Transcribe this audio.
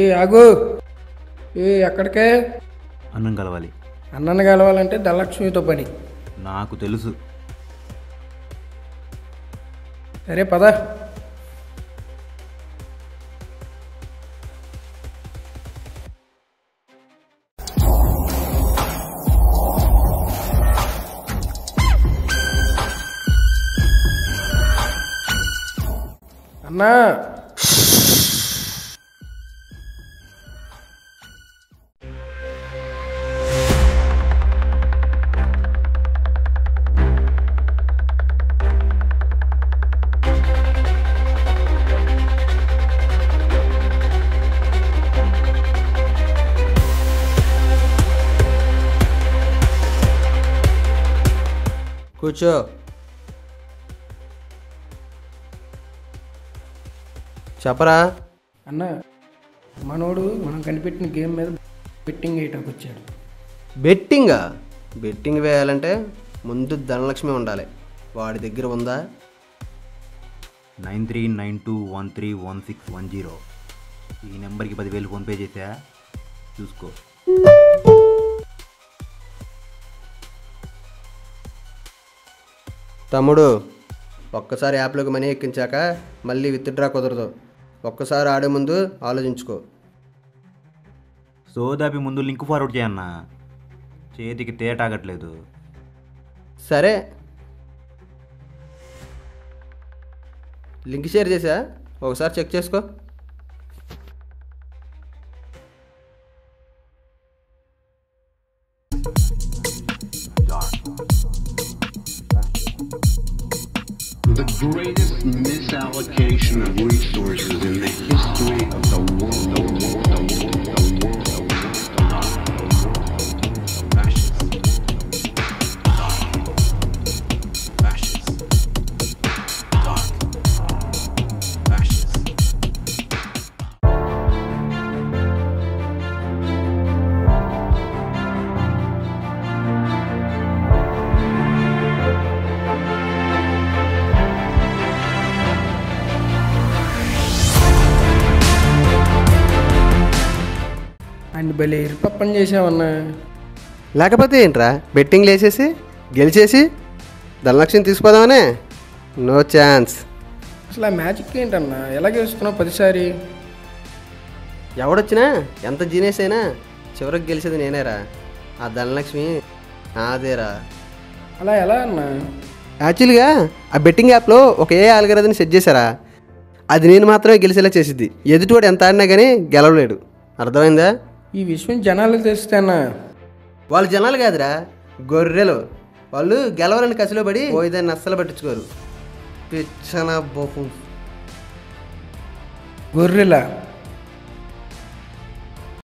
ఏ ఆగు, ఏ ఎక్కడికే? అన్నం కలవాలి. అన్నను కలవాలంటే ధనలక్ష్మితో పని. నాకు తెలుసు. సరే పద. అన్నా, కూర్చో. చెప్పరా అన్న, మనోడు మనం కనిపెట్టిన గేమ్ మీద బెట్టింగ్ వేయటానికి వచ్చాడు. బెట్టింగా? బెట్టింగ్ వేయాలంటే ముందు ధనలక్ష్మి ఉండాలి. వాడి దగ్గర ఉందా? 9392131610. ఈ నెంబర్కి 10,000 ఫోన్పే చేసా, చూసుకో. తమ్ముడు, ఒక్కసారి యాప్లోకి మనీ ఎక్కించాక మళ్ళీ విత్డ్రా కుదరదు. ఒక్కసారి ఆడే ముందు ఆలోచించుకో. సోదాపి ముందు లింక్ ఫార్వర్డ్ చేయన్నా, చేతికి తేటాగట్లేదు. సరే, లింక్ షేర్ చేసా, ఒకసారి చెక్ చేసుకో. The greatest misallocation of resources in the history of the world. And భలే ఇరుపప్పని చేసావన్నా. లేకపోతే ఏంట్రా, బెట్టింగ్లు వేసేసి గెలిచేసి ధనలక్ష్మిని తీసుకుపోదామనే? No chance. అసలు ఆ మ్యాజిక్ ఏంటన్నా, ఎలా గెలుస్తున్నావు 10సారి? ఎవడొచ్చినా ఎంత జీనియస్ అయినా చివరికి గెలిచేది నేనేరా. ఆ ధనలక్ష్మి నాదేరా. అలా ఎలా అన్నా? యాక్చువల్గా ఆ బెట్టింగ్ యాప్లో ఒక ఆల్గరిథంని సెట్ చేశారా, అది నేను మాత్రమే గెలిచేలా చేసిద్ది. ఎదుటివాడు ఎంత ఆడినా కానీ గెలవలేడు. అర్థమైందా? ఈ విషయం జనాలకు తెలిస్తేనా? వాళ్ళు జనాలు కాదురా, గొర్రెలు. వాళ్ళు గెలవాలని కసిలో పడి పోయిదాన్ని అస్సలు పట్టించుకోరు. పిచ్చన బోఫు గొర్రెలా?